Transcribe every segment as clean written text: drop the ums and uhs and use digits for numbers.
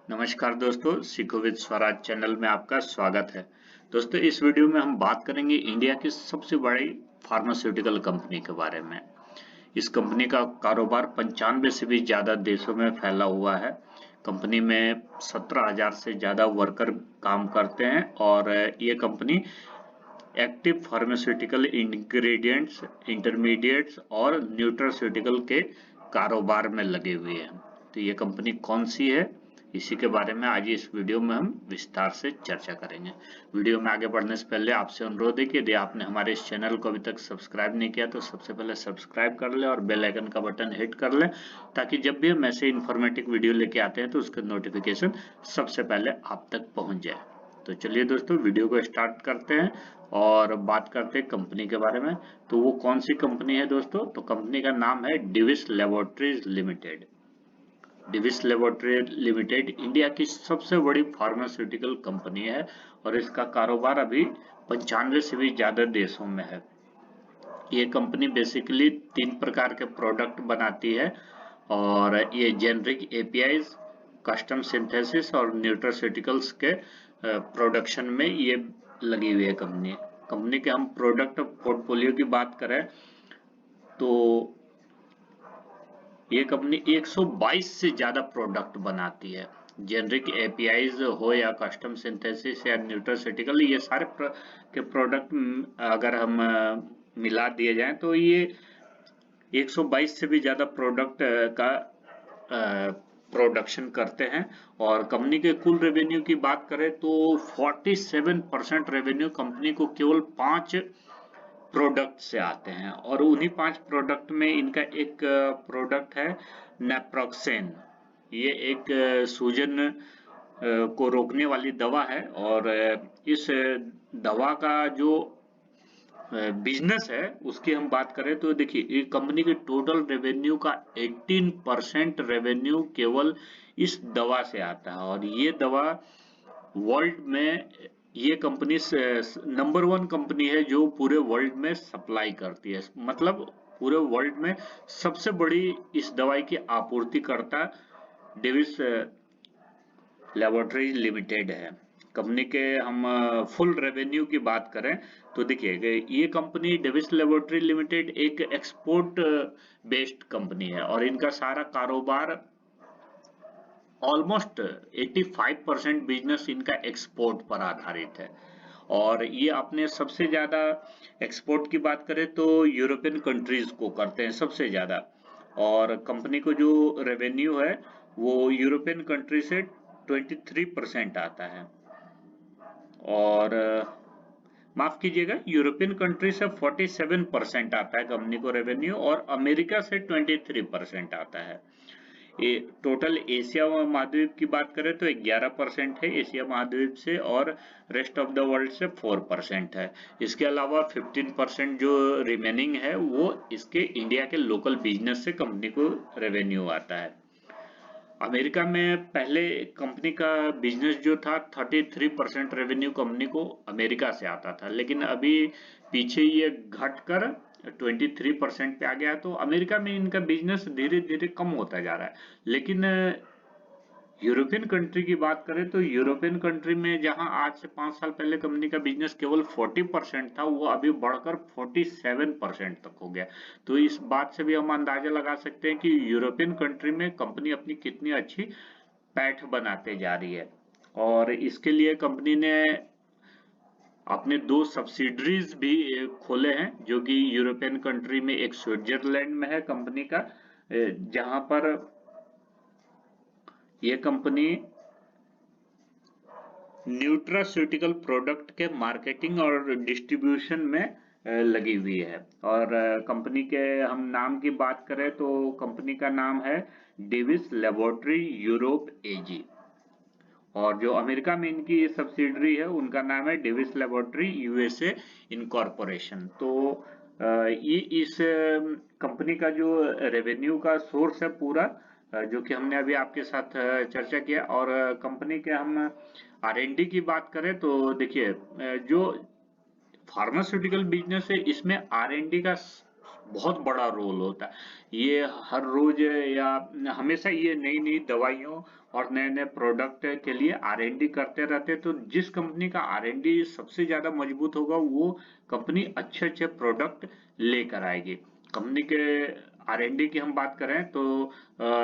नमस्कार दोस्तों, सीखो विद स्वराज चैनल में आपका स्वागत है। दोस्तों, इस वीडियो में हम बात करेंगे इंडिया की सबसे बड़ी फार्मास्यूटिकल कंपनी के बारे में। इस कंपनी का कारोबार 95 से भी ज़्यादा देशों में फैला हुआ है। कंपनी में 17,000 से ज़्यादा वर्कर काम करते हैं और ये company active pharmaceutical ingredients, intermediates और न्यूट्रास्यूटिकल के कारोबार में लगे हुए हैं। तो ये कंपनी कौन सी है, इसी के बारे में आज इस वीडियो में हम विस्तार से चर्चा करेंगे। वीडियो में आगे बढ़ने से पहले आपसे अनुरोध है कि यदि आपने हमारे इस चैनल को अभी तक सब्सक्राइब नहीं किया तो सबसे पहले सब्सक्राइब कर ले और बेल आइकन का बटन हिट कर ले, ताकि जब भी हम ऐसे इन्फॉर्मेटिव वीडियो लेके आते हैं तो उसका नोटिफिकेशन सबसे पहले आप तक पहुंच जाए। तो चलिए दोस्तों, वीडियो को स्टार्ट करते हैं और बात करते हैं कंपनी के बारे में। तो वो कौन सी कंपनी है दोस्तों? तो कंपनी का नाम है Divi's laboratories limited. Divi's laboratory limited India की सबसे बड़ी फार्मास्यूटिकल कंपनी है और इसका कारोबार अभी 95 से भी ज्यादा देशों में है। ये कंपनी बेसिकली 3 प्रकार के प्रोडक्ट बनाती है और ये जेनरिक एपीआईज, कस्टम सिंथेसिस और न्यूट्रास्यूटिकल्स के प्रोडक्शन में ये लगी हुई है कंपनी। कंपनी के हम प्रोडक्ट पोर्टफोलियो की बात करें तो ये कंपनी 122 से ज्यादा प्रोडक्ट बनाती है। जेनरिक एपीआईज हो या कस्टम सिंथेसिस या न्यूट्रास्यूटिकल, ये सारे के प्रोडक्ट अगर हम मिला दिए जाएं तो ये 122 से भी ज्यादा प्रोडक्ट का प्रोडक्शन करते हैं। और कंपनी के कुल रेवेन्यू की बात करें तो 47% रेवेन्यू कंपनी को केवल 5 प्रोडक्ट से आते हैं और उन्हीं 5 प्रोडक्ट में इनका एक प्रोडक्ट है नेप्रोक्सेन। ये एक सूजन को रोकने वाली दवा है और इस दवा का जो बिजनेस है उसकी हम बात करें तो देखिए, ये कंपनी के टोटल रेवेन्यू का 18% रेवेन्यू केवल इस दवा से आता है और ये दवा वर्ल्ड में, ये कंपनी नंबर 1 कंपनी है जो पूरे वर्ल्ड में सप्लाई करती है। मतलब पूरे वर्ल्ड में सबसे बड़ी इस दवाई की आपूर्तिकर्ता डेविस लेबोरेटरीज लिमिटेड है। कंपनी के हम फुल रेवेन्यू की बात करें तो देखिए, ये कंपनी डेविस लेबोरेटरी लिमिटेड एक एक्सपोर्ट बेस्ड कंपनी है और इनका सारा कारोबार ऑलमोस्ट 85% बिजनेस इनका एक्सपोर्ट पर आधारित है। और ये अपने सबसे ज्यादा एक्सपोर्ट की बात करें तो यूरोपियन कंट्रीज को करते हैं सबसे ज्यादा। और कंपनी को जो रेवेन्यू है वो यूरोपियन कंट्री से 23% आता है और माफ कीजिएगा, यूरोपियन कंट्री से 47% आता है कंपनी को रेवेन्यू और अमेरिका से 23% आता है। ये टोटल एशिया महाद्वीप की बात करें तो 11% है एशिया महाद्वीप से और रेस्ट ऑफ द वर्ल्ड से 4% है। इसके अलावा 15% जो रिमेनिंग है वो इसके इंडिया के लोकल बिजनेस से कंपनी को रेवेन्यू आता है। अमेरिका में पहले कंपनी का बिजनेस जो था 33% रेवेन्यू कंपनी को अमेरिका से आता था, लेकिन अभी पीछे ये घटकर 23% पे आ गया। तो अमेरिका में इनका बिजनेस धीरे धीरे कम होता जा रहा है। लेकिन यूरोपियन कंट्री की बात करें तो यूरोपियन कंट्री में जहां आज से 5 साल पहले कंपनी का बिजनेस केवल 40% था, वो अभी बढ़कर 47% तक हो गया। तो इस बात से भी हम अंदाजा लगा सकते हैं कि यूरोपियन कंट्री में कंपनी अपनी कितनी अच्छी पैठ बनाते जा रही है। और इसके लिए कंपनी ने अपने 2 सब्सिडरीज भी खोले हैं, जो कि यूरोपियन कंट्री में एक स्विट्जरलैंड में है कंपनी का, जहां पर ये कंपनी न्यूट्रास्यूटिकल प्रोडक्ट के मार्केटिंग और डिस्ट्रीब्यूशन में लगी हुई है। और कंपनी के हम नाम की बात करें तो कंपनी का नाम है डेविस लेबोरेटरी यूरोप एजी और जो अमेरिका में इनकी सब्सिडरी है उनका नाम है डेविस लेबोरेटरी यूएसए इनकॉर्पोरेशन। तो ये इस कंपनी का जो रेवेन्यू का सोर्स है पूरा, जो कि हमने अभी आपके साथ चर्चा किया। और कंपनी के हम R&D की बात करें तो देखिए, जो फार्मास्यूटिकल बिजनेस है इसमें R&D का बहुत बड़ा रोल होता है। ये हर रोज या हमेशा ये नई नई दवाइयों और नए नए प्रोडक्ट के लिए R&D करते रहते, तो जिस कंपनी का R&D सबसे ज्यादा मजबूत होगा वो कंपनी अच्छे अच्छे प्रोडक्ट लेकर आएगी। कंपनी के R&D की हम बात करें तो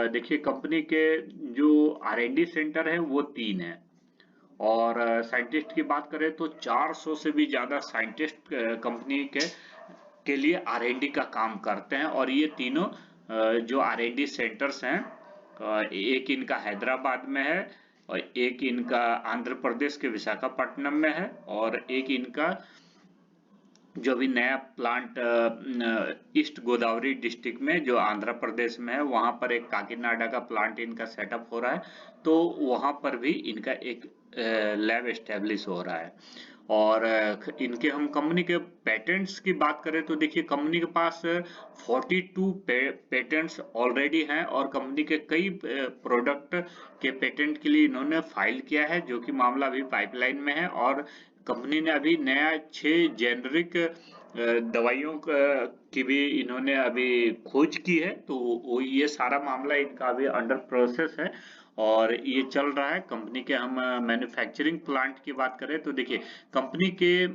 देखिए कंपनी के जो R&D सेंटर है वो 3 है, और साइंटिस्ट की बात करें तो 400 से भी ज्यादा साइंटिस्ट कंपनी के लिए R&D का काम करते हैं। और ये तीनों जो R&D सेंटर्स हैं, एक इनका हैदराबाद में है, और एक इनका आंध्र प्रदेश के विशाखापट्टनम में है, और एक इनका जो भी नया प्लांट ईस्ट गोदावरी डिस्ट्रिक्ट में जो आंध्र प्रदेश में है, वहां पर एक काकीनाडा का प्लांट इनका सेटअप हो रहा है, तो वहां पर भी इनका एक लैब एस्टेब्लिश हो रहा है। और इनके हम कंपनी के पेटेंट्स की बात करें तो देखिए कंपनी के पास 42 पेटेंट्स ऑलरेडी हैं, और कंपनी के कई प्रोडक्ट के पेटेंट के लिए इन्होंने फाइल किया है, जो कि मामला अभी पाइपलाइन में है। और कंपनी ने अभी नया 6 जेनरिक दवाइयों की भी इन्होंने अभी खोज की है, तो ये सारा मामला इनका अभी अंडर प्रोसेस है और ये चल रहा है। कंपनी के हम मैन्युफैक्चरिंग प्लांट की बात करें तो देखिए कंपनी के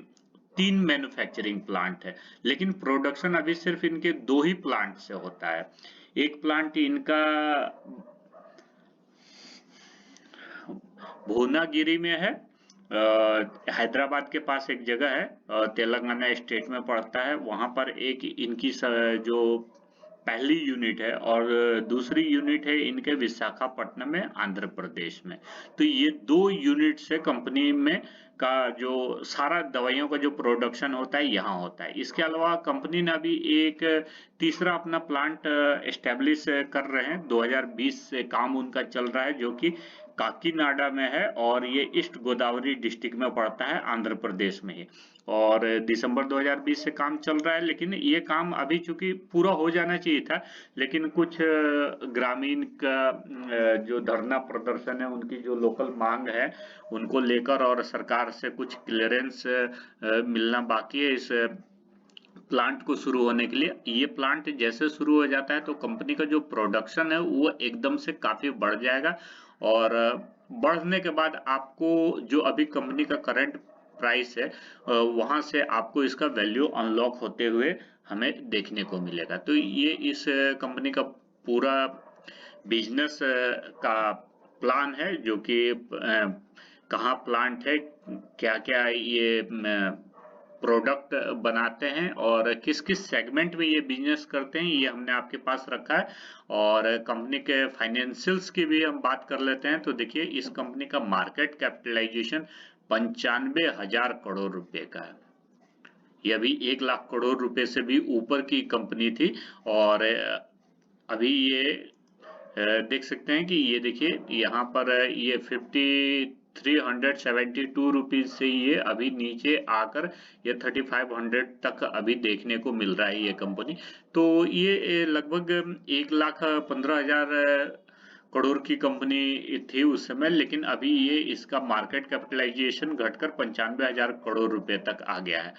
3 मैन्युफैक्चरिंग प्लांट है, लेकिन प्रोडक्शन अभी सिर्फ इनके 2 ही प्लांट से होता है। एक प्लांट इनका भुवनागिरी में है, हैदराबाद के पास एक जगह है, तेलंगाना स्टेट में पड़ता है, वहां पर एक इनकी जो पहली यूनिट है, और दूसरी यूनिट है इनके विशाखापट्टनम में आंध्र प्रदेश में। तो ये 2 यूनिट से कंपनी में का जो सारा दवाइयों का जो प्रोडक्शन होता है यहाँ होता है। इसके अलावा कंपनी ने अभी एक तीसरा अपना प्लांट एस्टेब्लिश कर रहे हैं, 2020 से काम उनका चल रहा है, जो कि काकीनाडा में है, और ये ईस्ट गोदावरी डिस्ट्रिक्ट में पड़ता है आंध्र प्रदेश में ही। और दिसंबर 2020 से काम चल रहा है, लेकिन ये काम अभी चूंकि पूरा हो जाना चाहिए था, लेकिन कुछ ग्रामीण का जो धरना प्रदर्शन है, उनकी जो लोकल मांग है उनको लेकर, और सरकार से कुछ क्लियरेंस मिलना बाकी है इस प्लांट को शुरू होने के लिए। ये प्लांट जैसे शुरू हो जाता है तो कंपनी का जो प्रोडक्शन है वो एकदम से काफी बढ़ जाएगा, और बढ़ने के बाद आपको जो अभी कंपनी का करंट प्राइस है वहां से आपको इसका वैल्यू अनलॉक होते हुए हमें देखने को मिलेगा। तो ये इस कंपनी का पूरा बिजनेस का प्लान है, जो कि कहाँ प्लांट है, क्या क्या ये प्रोडक्ट बनाते हैं, और किस किस सेगमेंट में ये बिजनेस करते हैं, ये हमने आपके पास रखा है। और कंपनी के फाइनेंशियल्स की भी हम बात कर लेते हैं। तो देखिए इस कंपनी का मार्केट कैपिटलाइजेशन 95,000 करोड़ रुपए का है। ये अभी 1 लाख करोड़ रुपए से भी ऊपर की कंपनी थी, और अभी ये देख सकते हैं कि ये देखिए यहाँ पर ये 5372 रुपीज से ये अभी नीचे आकर ये 3500 तक अभी देखने को मिल रहा है ये कंपनी। तो ये लगभग 1,15,000 करोड़ की कंपनी थी उस समय, लेकिन अभी ये इसका मार्केट कैपिटलाइजेशन घटकर 95,000 करोड़ रुपए तक आ गया है।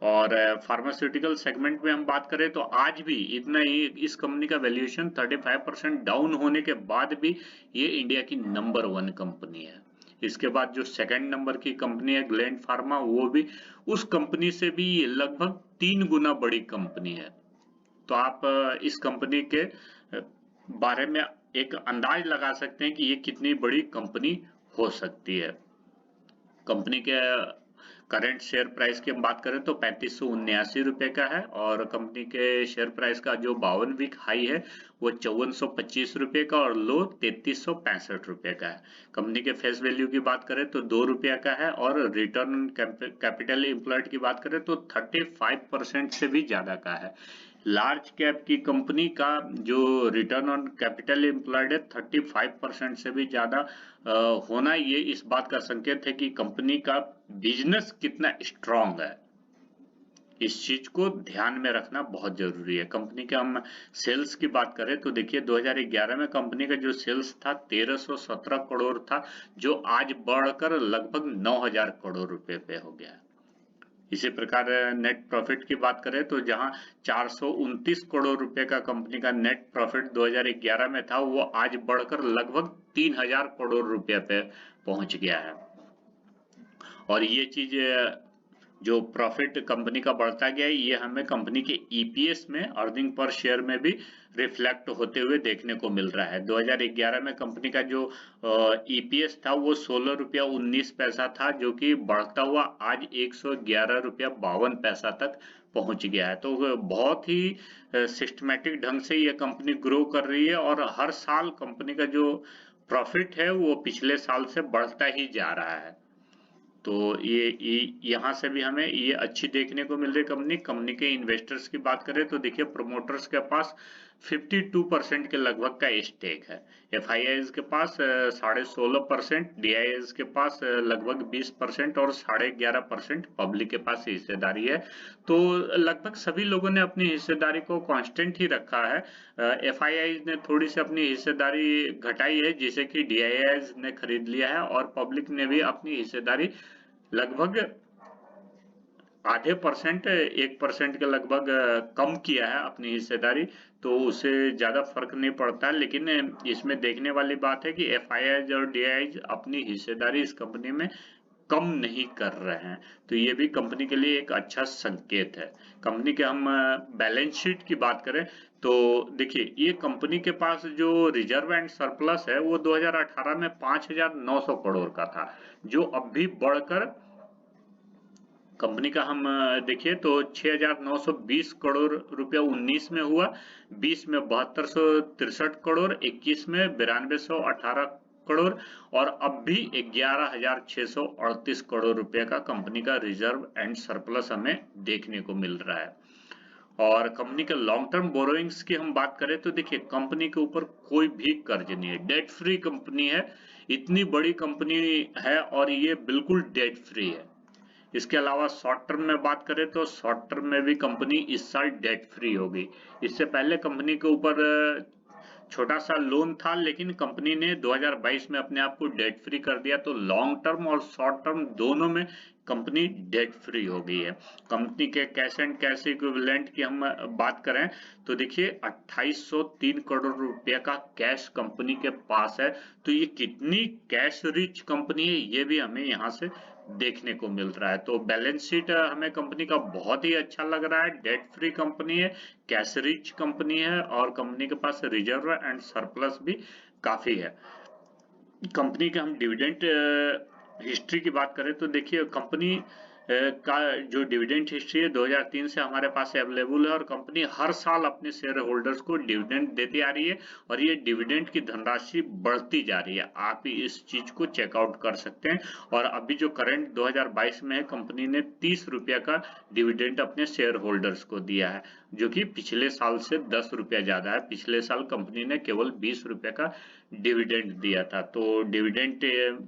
और फार्मास्यूटिकल सेगमेंट में हम बात करें तो आज भी इतना ही इस कंपनी का वैल्यूएशन 35% डाउन होने के बाद भी ये इंडिया की नंबर 1 कंपनी है। इसके बाद जो सेकंड नंबर की कंपनी है ग्लैंड फार्मा, वो भी उस कंपनी से भी लगभग 3 गुना बड़ी कंपनी है। तो आप इस कंपनी के बारे में एक अंदाज लगा सकते हैं कि ये कितनी बड़ी कंपनी हो सकती है। कंपनी के करंट शेयर प्राइस की हम बात करें तो 3579 रुपए का है, और कंपनी के शेयर प्राइस का जो 52 वीक हाई है वो 5425 रुपए का, और लो 3365 रुपए का है। कंपनी के फेस वैल्यू की बात करें तो 2 रुपया का है, और रिटर्न कैपिटल एम्प्लॉयड की बात करें तो 35% से भी ज्यादा का है। लार्ज कैप की कंपनी का जो रिटर्न ऑन कैपिटल एम्प्लॉयड है 35% से भी ज्यादा होना, ये इस बात का संकेत है कि कंपनी का बिजनेस कितना स्ट्रांग है। इस चीज को ध्यान में रखना बहुत जरूरी है। कंपनी के हम सेल्स की बात करें तो देखिए 2011 में कंपनी का जो सेल्स था 1317 करोड़ था, जो आज बढ़कर लगभग 9,000 करोड़ रुपए पे हो गया है। इसी प्रकार नेट प्रॉफिट की बात करें तो जहां 429 करोड़ रुपए का कंपनी का नेट प्रॉफिट 2011 में था, वो आज बढ़कर लगभग 3000 करोड़ रुपए पे पहुंच गया है। और ये चीज जो प्रॉफिट कंपनी का बढ़ता गया है, ये हमें कंपनी के ईपीएस में, अर्निंग पर शेयर में भी रिफ्लेक्ट होते हुए देखने को मिल रहा है। 2011 में कंपनी का जो ईपीएस था वो 16 रुपया 19 पैसा था, जो कि बढ़ता हुआ आज 111 रुपया 52 पैसा तक पहुंच गया है। तो बहुत ही सिस्टमेटिक ढंग से ये कंपनी ग्रो कर रही है और हर साल कंपनी का जो प्रॉफिट है वो पिछले साल से बढ़ता ही जा रहा है। तो ये यहाँ से भी हमें ये अच्छी देखने को मिल रही है। कंपनी के इन्वेस्टर्स की बात करें तो देखिए, प्रमोटर्स के पास 52% के लगभग का स्टेक है, एफआईआईज के पास 16.5%, डीआईएस के पास लगभग 20% और 11.5% पब्लिक के पास हिस्सेदारी है। तो लगभग सभी लोगों ने अपनी हिस्सेदारी को कांस्टेंट ही रखा है। एफआईआईज ने थोड़ी सी अपनी हिस्सेदारी घटाई है, जिसे कि डीआईएस ने खरीद लिया है, और पब्लिक ने भी अपनी हिस्सेदारी लगभग आधे परसेंट, 1% के लगभग कम किया है अपनी हिस्सेदारी। तो उससे ज्यादा फर्क नहीं पड़ता, लेकिन इसमें देखने वाली बात है कि एफआईआईज और डीआईआईज अपनी हिस्सेदारी इस कंपनी में कम नहीं कर रहे हैं। तो ये भी कंपनी के लिए एक अच्छा संकेत है। कंपनी के हम बैलेंस शीट की बात करें तो देखिए, ये कंपनी के पास जो रिजर्व एंड सरप्लस है वो 2018 में 5,900 करोड़ का था, जो अब भी बढ़कर कंपनी का हम देखिए तो 6,920 करोड़ रुपया 19 में हुआ, 20 में 7263 करोड़, 21 में 9218 करोड़, और अब भी 11,638 करोड़ रुपए का कंपनी का रिजर्व एंड सरप्लस हमें देखने को मिल रहा है। और कंपनी के लॉन्ग टर्म बोरोइंग्स की हम बात करें तो देखिए, कंपनी के ऊपर कोई भी कर्ज नहीं है, डेट फ्री कंपनी है। इतनी बड़ी कंपनी है और ये बिल्कुल डेट फ्री है। इसके अलावा शॉर्ट टर्म में बात करें तो शॉर्ट टर्म में भी कंपनी इस साल डेट फ्री होगी। इससे पहले कंपनी के ऊपर छोटा सा लोन था, लेकिन कंपनी ने 2022 में अपने आप को डेट फ्री कर दिया। तो लॉन्ग टर्म और शॉर्ट टर्म दोनों में कंपनी डेट फ्री हो गई है। कंपनी के कैश एंड कैश इक्विवेलेंट की हम बात करें तो देखिए, 2803 करोड़ रुपए का कैश कंपनी के पास है। तो ये कितनी कैश रिच कंपनी है, ये भी हमें यहाँ से देखने को मिल रहा है। तो बैलेंस शीट हमें कंपनी का बहुत ही अच्छा लग रहा है। डेट फ्री कंपनी है, कैश रिच कंपनी है, और कंपनी के पास रिजर्व एंड सरप्लस भी काफी है। कंपनी के हम डिविडेंड हिस्ट्री की बात करें तो देखिए, कंपनी का जो डिविडेंड हिस्ट्री है 2003 से हमारे पास अवेलेबल है, और कंपनी हर साल अपने शेयर होल्डर्स को डिविडेंड देती आ रही है, और ये डिविडेंड की धनराशि बढ़ती जा रही है। आप इस चीज को चेकआउट कर सकते हैं। और अभी जो करंट 2022 में है, कंपनी ने 30 रुपया का डिविडेंड अपने शेयर होल्डर्स को दिया है, जो कि पिछले साल से 10 रुपया ज्यादा है। पिछले साल कंपनी ने केवल 20 रुपये का डिविडेंड दिया था। तो डिविडेंड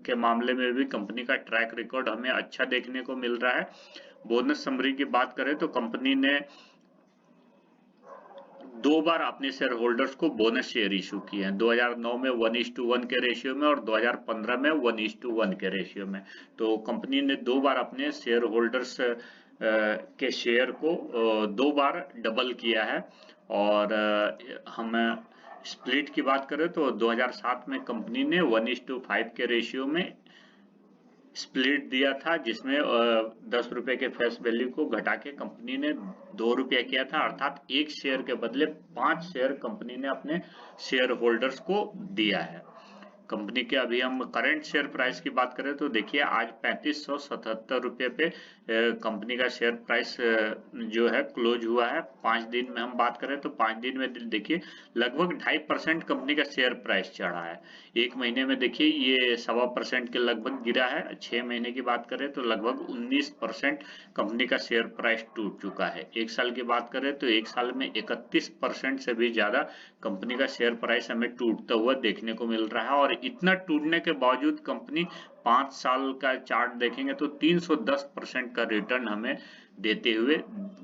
के मामले में भी कंपनी का ट्रैक रिकॉर्ड हमें अच्छा देखने को मिल रहा है। बोनस समरी की बात करें तो कंपनी ने 2 बार अपने शेयर होल्डर्स को बोनस शेयर इशू किए हैं, 2009 में 1:1 के रेशियो में, और 2015 में 1:1 के रेशियो में। तो कंपनी ने 2 बार अपने शेयर होल्डर्स के शेयर को 2 बार डबल किया है। और हम स्प्लिट की बात करें तो 2007 में कंपनी ने 1:5 के रेशियो में स्प्लिट दिया था, जिसमें 10 रुपए के फेस वैल्यू को घटा के कंपनी ने 2 रुपया किया था, अर्थात 1 शेयर के बदले 5 शेयर कंपनी ने अपने शेयर होल्डर्स को दिया है। कंपनी के अभी हम करंट शेयर प्राइस की बात करें तो देखिए, आज 3577 रुपये पे कंपनी का शेयर प्राइस जो है क्लोज हुआ है। 5 दिन में हम बात करें तो 5 दिन में देखिए लगभग 2.5% कंपनी का शेयर प्राइस चढ़ा है। 1 महीने में देखिए ये 1.25% के लगभग गिरा है। 6 महीने की बात करें तो लगभग 19% कंपनी का शेयर प्राइस टूट चुका है। 1 साल की बात करें तो 1 साल में 31% से भी ज्यादा कंपनी का शेयर प्राइस हमें टूटता हुआ देखने को मिल रहा है। और इतना टूटने के बावजूद कंपनी 5 साल का चार्ट देखेंगे तो 310% का रिटर्न हमें देते हुए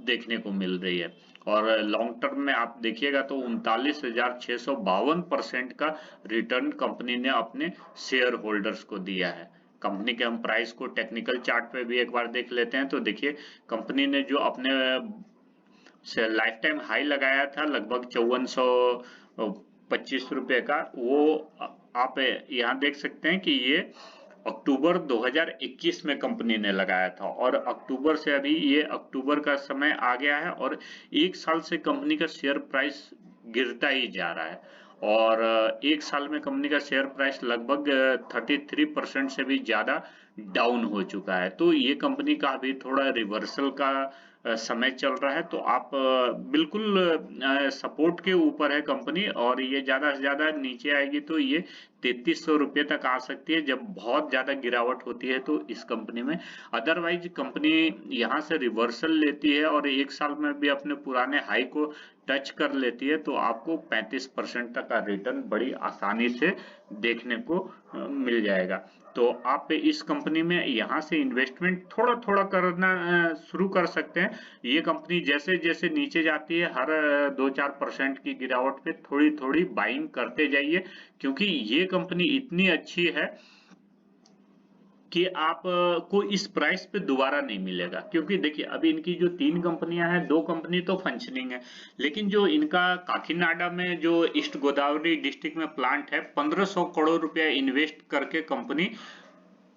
देखने को मिल रही है। और लॉन्ग टर्म में आप देखिएगा तो 39,652% का रिटर्न कंपनी ने अपने शेयर होल्डर्स को दिया है। कंपनी के हम प्राइस को टेक्निकल चार्ट पे भी एक बार देख लेते हैं। तो देखिए कंपनी ने जो अपने से लाइफ टाइम हाई लगाया था लगभग 5425 रुपए का, वो आप यहाँ देख सकते हैं कि ये अक्टूबर 2021 में कंपनी ने लगाया था, और अक्टूबर से अभी ये अक्टूबर का समय आ गया है और एक साल से कंपनी का शेयर प्राइस गिरता ही जा रहा है। और एक साल में कंपनी का शेयर प्राइस लगभग 33% से भी ज्यादा डाउन हो चुका है। तो ये कंपनी का अभी थोड़ा रिवर्सल का समय चल रहा है। तो आप बिल्कुल सपोर्ट के ऊपर है कंपनी, और ये ज्यादा से ज्यादा नीचे आएगी तो ये 3300 रुपये तक आ सकती है जब बहुत ज्यादा गिरावट होती है तो इस कंपनी में। अदरवाइज कंपनी यहाँ से रिवर्सल लेती है और एक साल में भी अपने पुराने हाई को टच कर लेती है तो आपको 35% तक का रिटर्न बड़ी आसानी से देखने को मिल जाएगा। तो आप इस कंपनी में यहाँ से इन्वेस्टमेंट थोड़ा थोड़ा करना शुरू कर सकते हैं। ये कंपनी जैसे जैसे नीचे जाती है हर 2-4% की गिरावट पे थोड़ी थोड़ी बाइंग करते जाइए, क्योंकि ये कंपनी इतनी अच्छी है कि आप को इस प्राइस पे दोबारा नहीं मिलेगा। क्योंकि देखिए अभी इनकी जो 3 कंपनियां हैं, 2 कंपनी तो फंक्शनिंग है, लेकिन जो इनका काकीनाडा में जो ईस्ट गोदावरी डिस्ट्रिक्ट में प्लांट है, 1500 करोड़ रुपया इन्वेस्ट करके कंपनी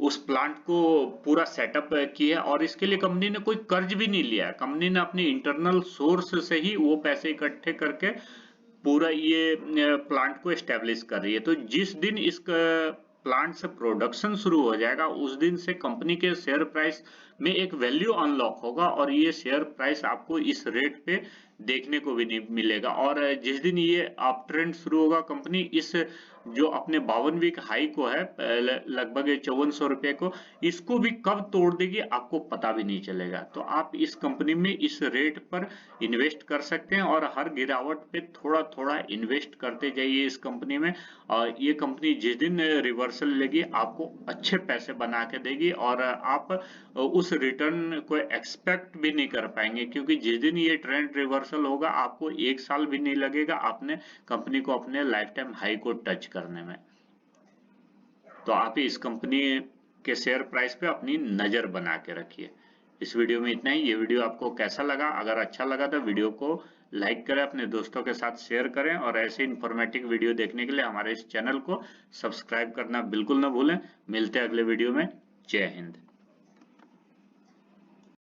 उस प्लांट को पूरा सेटअप की है, और इसके लिए कंपनी ने कोई कर्ज भी नहीं लिया है। कंपनी ने अपनी इंटरनल सोर्स से ही वो पैसे इकट्ठे करके पूरा ये प्लांट को एस्टेब्लिश कर रही है। तो जिस दिन इस प्लांट से प्रोडक्शन शुरू हो जाएगा उस दिन से कंपनी के शेयर प्राइस में एक वैल्यू अनलॉक होगा, और ये शेयर प्राइस आपको इस रेट पे देखने को भी नहीं मिलेगा। और जिस दिन ये अप ट्रेंड शुरू होगा कंपनी इस जो अपने 52 वीक हाई को है लगभग 5400 रुपए को, इसको भी कब तोड़ देगी आपको पता भी नहीं चलेगा। तो आप इस कंपनी में इस रेट पर इन्वेस्ट कर सकते हैं और हर गिरावट पे थोड़ा थोड़ा इन्वेस्ट करते जाइए इस कंपनी में। और ये कंपनी जिस दिन रिवर्सल लेगी आपको अच्छे पैसे बना के देगी, और आप उस रिटर्न को एक्सपेक्ट भी नहीं कर पाएंगे, क्योंकि जिस दिन ये ट्रेंड रिवर्सल होगा आपको एक साल भी नहीं लगेगा अपने कंपनी को अपने लाइफ टाइम हाई को टच करने में। तो आप इस कंपनी के शेयर प्राइस पे अपनी नजर बना के रखिए। इस वीडियो में इतना ही। ये वीडियो आपको कैसा लगा? अगर अच्छा लगा तो वीडियो को लाइक करें, अपने दोस्तों के साथ शेयर करें, और ऐसे इन्फॉर्मेटिव वीडियो देखने के लिए हमारे इस चैनल को सब्सक्राइब करना बिल्कुल ना भूलें। मिलते हैं अगले वीडियो में। जय हिंद।